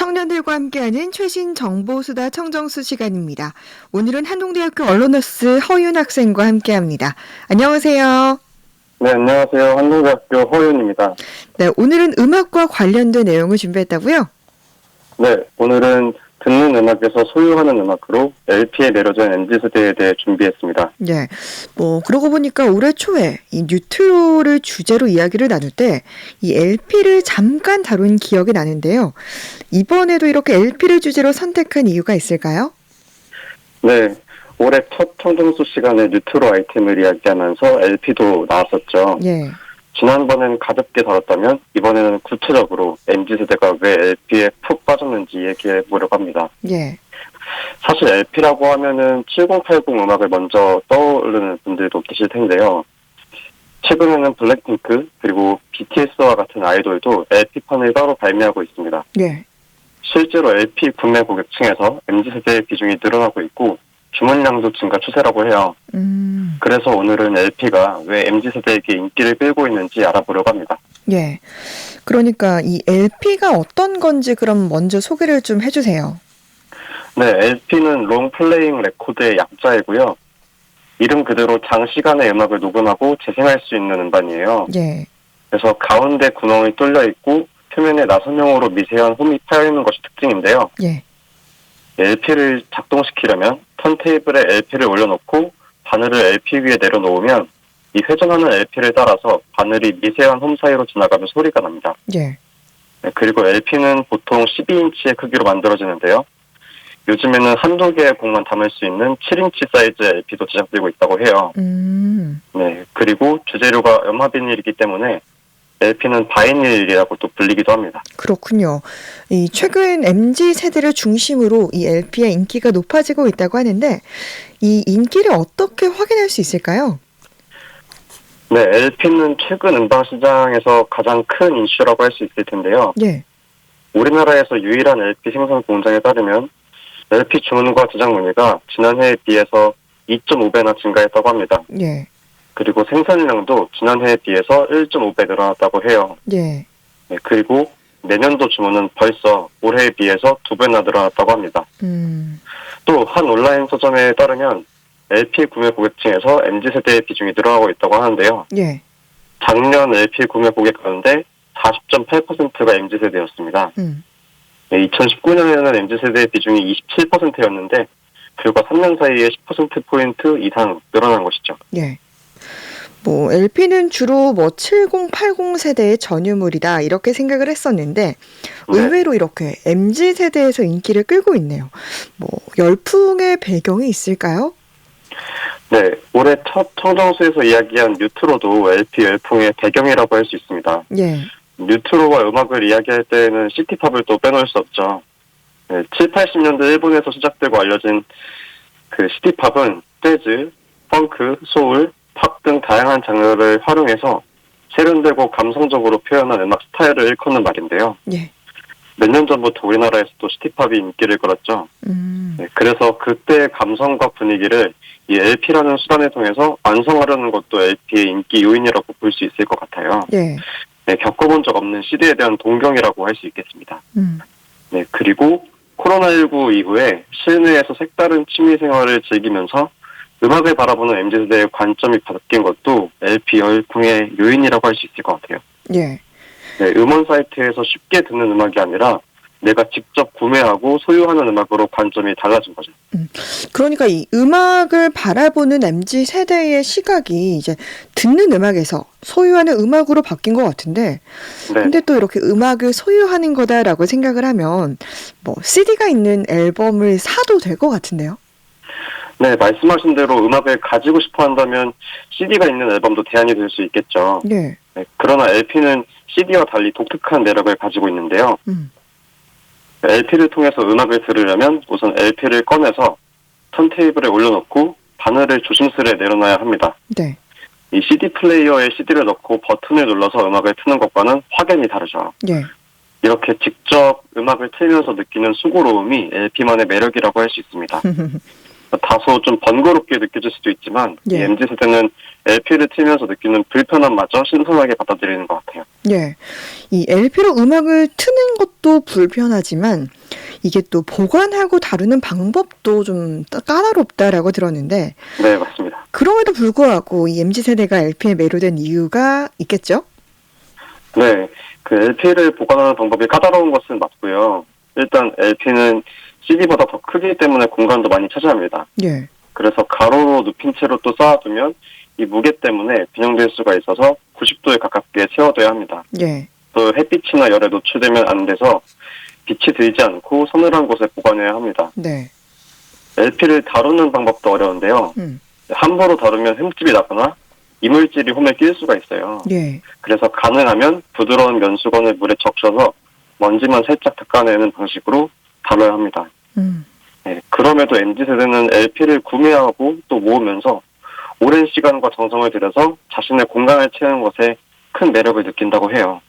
청년들과 함께하는 최신 정보수다 청정수 시간입니다. 오늘은 한동대학교 언론너스 허윤 학생과 함께합니다. 안녕하세요. 네, 안녕하세요. 한동대학교 허윤입니다. 네, 오늘은 음악과 관련된 내용을 준비했다고요? 네, 오늘은 듣는 음악에서 소유하는 음악으로 LP에 내려진 MZ세대에 대해 준비했습니다. 네, 그러고 보니까 올해 초에 이 뉴트로를 주제로 이야기를 나눌 때 이 LP를 잠깐 다룬 기억이 나는데요. 이번에도 이렇게 LP를 주제로 선택한 이유가 있을까요? 네, 올해 첫 청정수 시간에 뉴트로 아이템을 이야기하면서 LP도 나왔었죠. 예. 지난번엔 가볍게 다뤘다면 이번에는 구체적으로 MZ세대가 왜 LP에 푹 빠졌는지 얘기해 보려고 합니다. 예. 사실 LP라고 하면은 7080 음악을 먼저 떠오르는 분들도 계실 텐데요. 최근에는 블랙핑크 그리고 BTS와 같은 아이돌도 LP판을 따로 발매하고 있습니다. 예. 실제로 LP 구매 고객층에서 MZ세대의 비중이 늘어나고 있고 주문량도 증가 추세라고 해요. 그래서 오늘은 LP가 왜 MZ세대에게 인기를 끌고 있는지 알아보려고 합니다. 예. 그러니까 이 LP가 어떤 건지 그럼 먼저 소개를 좀 해주세요. 네, LP는 롱 플레잉 레코드의 약자이고요. 이름 그대로 장시간의 음악을 녹음하고 재생할 수 있는 음반이에요. 예. 그래서 가운데 구멍이 뚫려 있고 표면에 나선형으로 미세한 홈이 파여 있는 것이 특징인데요. 예. LP를 작동시키려면 턴테이블에 LP를 올려놓고 바늘을 LP 위에 내려놓으면 이 회전하는 LP를 따라서 바늘이 미세한 홈 사이로 지나가면 소리가 납니다. 예. 네, 그리고 LP는 보통 12인치의 크기로 만들어지는데요. 요즘에는 한두 개의 곡만 담을 수 있는 7인치 사이즈의 LP도 제작되고 있다고 해요. 네, 그리고 주재료가 염화비닐이기 때문에 LP는 바이닐이라고 또 불리기도 합니다. 그렇군요. 이 최근 MZ 세대를 중심으로 이 LP의 인기가 높아지고 있다고 하는데 이 인기를 어떻게 확인할 수 있을까요? 네, LP는 최근 음반 시장에서 가장 큰 이슈라고 할 수 있을 텐데요. 예. 우리나라에서 유일한 LP 생산 공장에 따르면 LP 주문과 제작 문의가 지난해에 비해서 2.5배나 증가했다고 합니다. 예. 그리고 생산량도 지난해에 비해서 1.5배 늘어났다고 해요. 예. 네, 그리고 내년도 주문은 벌써 올해에 비해서 2배나 늘어났다고 합니다. 또 한 온라인 서점에 따르면 LP 구매 고객층에서 MZ세대의 비중이 늘어나고 있다고 하는데요. 예. 작년 LP 구매 고객 가운데 40.8%가 MZ세대였습니다. 네, 2019년에는 MZ세대의 비중이 27%였는데 불과 3년 사이에 10%포인트 이상 늘어난 것이죠. 예. LP는 주로 7080 세대의 전유물이다 이렇게 생각을 했었는데 의외로 이렇게 MZ 세대에서 인기를 끌고 있네요. 열풍의 배경이 있을까요? 네, 올해 첫 청정수에서 이야기한 뉴트로도 LP 열풍의 배경이라고 할 수 있습니다. 예. 뉴트로와 음악을 이야기할 때는 시티팝을 또 빼놓을 수 없죠. 네, 7, 80년대 일본에서 시작되고 알려진 그 시티팝은 재즈, 펑크, 소울, 팝 등 다양한 장르를 활용해서 세련되고 감성적으로 표현한 음악 스타일을 일컫는 말인데요. 예. 몇 년 전부터 우리나라에서도 시티팝이 인기를 끌었죠. 네, 그래서 그때의 감성과 분위기를 이 LP라는 수단을 통해서 완성하려는 것도 LP의 인기 요인이라고 볼 수 있을 것 같아요. 예. 네, 겪어본 적 없는 시대에 대한 동경이라고 할 수 있겠습니다. 네, 그리고 코로나19 이후에 실내에서 색다른 취미 생활을 즐기면서 음악을 바라보는 MZ세대의 관점이 바뀐 것도 LP 열풍의 요인이라고 할 수 있을 것 같아요. 예. 네, 음원 사이트에서 쉽게 듣는 음악이 아니라 내가 직접 구매하고 소유하는 음악으로 관점이 달라진 거죠. 그러니까 이 음악을 바라보는 MZ 세대의 시각이 이제 듣는 음악에서 소유하는 음악으로 바뀐 것 같은데, 네. 근데 또 이렇게 음악을 소유하는 거다라고 생각을 하면 CD가 있는 앨범을 사도 될 것 같은데요? 네, 말씀하신 대로 음악을 가지고 싶어 한다면 CD가 있는 앨범도 대안이 될 수 있겠죠. 네. 네, 그러나 LP는 CD와 달리 독특한 매력을 가지고 있는데요. LP를 통해서 음악을 들으려면 우선 LP를 꺼내서 턴테이블에 올려놓고 바늘을 조심스레 내려놔야 합니다. 네. 이 CD 플레이어에 CD를 넣고 버튼을 눌러서 음악을 트는 것과는 확연히 다르죠. 예. 이렇게 직접 음악을 틀면서 느끼는 수고로움이 LP만의 매력이라고 할 수 있습니다. 다소 좀 번거롭게 느껴질 수도 있지만 이 MZ세대는 LP를 틀면서 느끼는 불편함마저 신선하게 받아들이는 것 같아요. 예. 이 LP로 음악을 트는 듣는 것도 불편하지만 이게 또 보관하고 다루는 방법도 좀 까다롭다라고 들었는데 네, 맞습니다. 그럼에도 불구하고 이 MZ세대가 LP에 매료된 이유가 있겠죠? 네, 그 LP를 보관하는 방법이 까다로운 것은 맞고요. 일단 LP는 CD보다 더 크기 때문에 공간도 많이 차지합니다. 예. 그래서 가로로 눕힌 채로 또 쌓아두면 이 무게 때문에 빈형될 수가 있어서 90도에 가깝게 세워둬야 합니다. 예. 또 햇빛이나 열에 노출되면 안 돼서 빛이 들지 않고 서늘한 곳에 보관해야 합니다. 네. LP를 다루는 방법도 어려운데요. 함부로 다루면 흠집이 나거나 이물질이 홈에 끼일 수가 있어요. 예. 그래서 가능하면 부드러운 면수건을 물에 적셔서 먼지만 살짝 닦아내는 방식으로 다뤄야 합니다. 네, 그럼에도 MZ세대는 LP를 구매하고 또 모으면서 오랜 시간과 정성을 들여서 자신의 공간을 채우는 것에 큰 매력을 느낀다고 해요.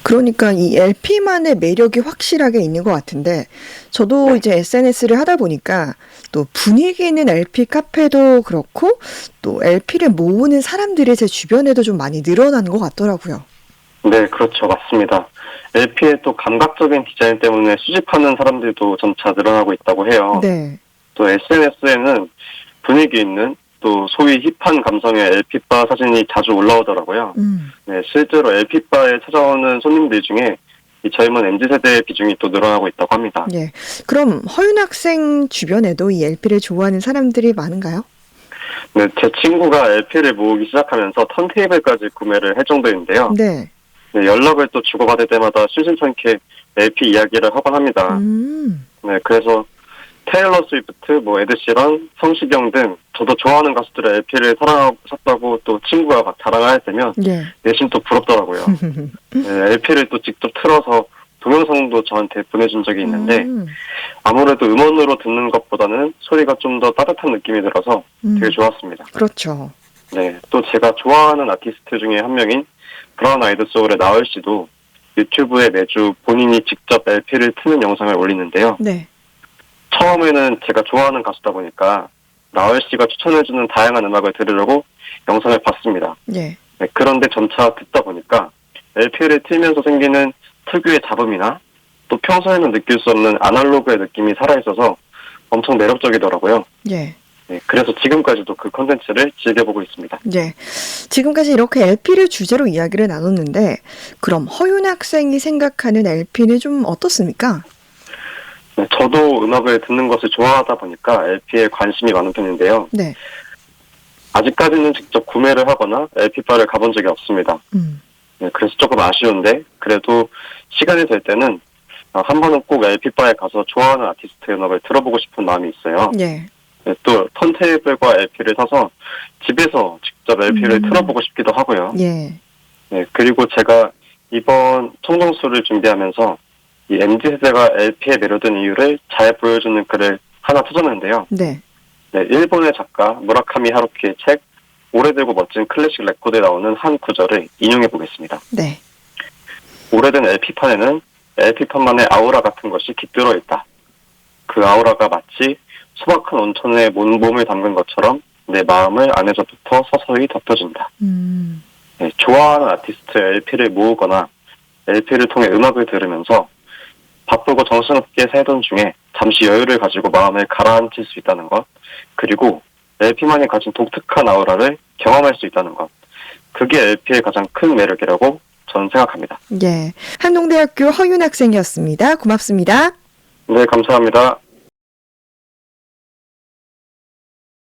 그러니까 이 LP만의 매력이 확실하게 있는 것 같은데 저도 이제 SNS를 하다 보니까 또 분위기 있는 LP 카페도 그렇고 또 LP를 모으는 사람들이 제 주변에도 좀 많이 늘어나는 것 같더라고요. 네, 그렇죠. 맞습니다. LP의 또 감각적인 디자인 때문에 수집하는 사람들도 점차 늘어나고 있다고 해요. 네. 또 SNS에는 분위기 있는 또 소위 힙한 감성의 LP바 사진이 자주 올라오더라고요. 네, 실제로 LP바에 찾아오는 손님들 중에 이 젊은 MZ세대의 비중이 또 늘어나고 있다고 합니다. 예. 그럼 허윤 학생 주변에도 이 LP를 좋아하는 사람들이 많은가요? 네, 제 친구가 LP를 모으기 시작하면서 턴테이블까지 구매를 할 정도인데요. 네. 네, 연락을 또 주고받을 때마다 심심찮게 LP 이야기를 하곤 합니다. 네, 그래서 테일러 스위프트, 에드시런, 성시경 등 저도 좋아하는 가수들의 LP를 사랑하고 또 친구가 막 자랑을 할 때면 예. 내심 또 부럽더라고요. 네, LP를 또 직접 틀어서 동영상도 저한테 보내준 적이 있는데 아무래도 음원으로 듣는 것보다는 소리가 좀 더 따뜻한 느낌이 들어서 되게 좋았습니다. 그렇죠. 네, 또 제가 좋아하는 아티스트 중에 한 명인 브라운 아이드 소울의 나얼 씨도 유튜브에 매주 본인이 직접 LP를 트는 영상을 올리는데요. 네. 처음에는 제가 좋아하는 가수다 보니까 나얼 씨가 추천해주는 다양한 음악을 들으려고 영상을 봤습니다. 예. 네, 그런데 점차 듣다 보니까 LP를 틀면서 생기는 특유의 잡음이나 또 평소에는 느낄 수 없는 아날로그의 느낌이 살아있어서 엄청 매력적이더라고요. 예. 네, 그래서 지금까지도 그 컨텐츠를 즐겨보고 있습니다. 예. 지금까지 이렇게 LP를 주제로 이야기를 나눴는데 그럼 허윤 학생이 생각하는 LP는 좀 어떻습니까? 네, 저도 음악을 듣는 것을 좋아하다 보니까 LP에 관심이 많은 편인데요. 네. 아직까지는 직접 구매를 하거나 LP바를 가본 적이 없습니다. 네, 그래서 조금 아쉬운데 그래도 시간이 될 때는 한 번은 꼭 LP바에 가서 좋아하는 아티스트 음악을 들어보고 싶은 마음이 있어요. 예. 네, 또 턴테이블과 LP를 사서 집에서 직접 LP를 틀어보고 싶기도 하고요. 예. 네, 그리고 제가 이번 청정수를 준비하면서 이 MZ세대가 LP에 매료된 이유를 잘 보여주는 글을 하나 찾았는데요. 네. 네, 일본의 작가 무라카미 하루키의 책 오래되고 멋진 클래식 레코드에 나오는 한 구절을 인용해 보겠습니다. 네. 오래된 LP판에는 LP판만의 아우라 같은 것이 깃들어 있다. 그 아우라가 마치 소박한 온천에 몸을 담근 것처럼 내 마음을 안에서부터 서서히 덮여준다. 네, 좋아하는 아티스트의 LP를 모으거나 LP를 통해 음악을 들으면서 바쁘고 정신없게 살던 중에 잠시 여유를 가지고 마음을 가라앉힐 수 있다는 것, 그리고 LP만이 가진 독특한 아우라를 경험할 수 있다는 것, 그게 LP의 가장 큰 매력이라고 저는 생각합니다. 예. 한동대학교 허윤 학생이었습니다. 고맙습니다. 네, 감사합니다.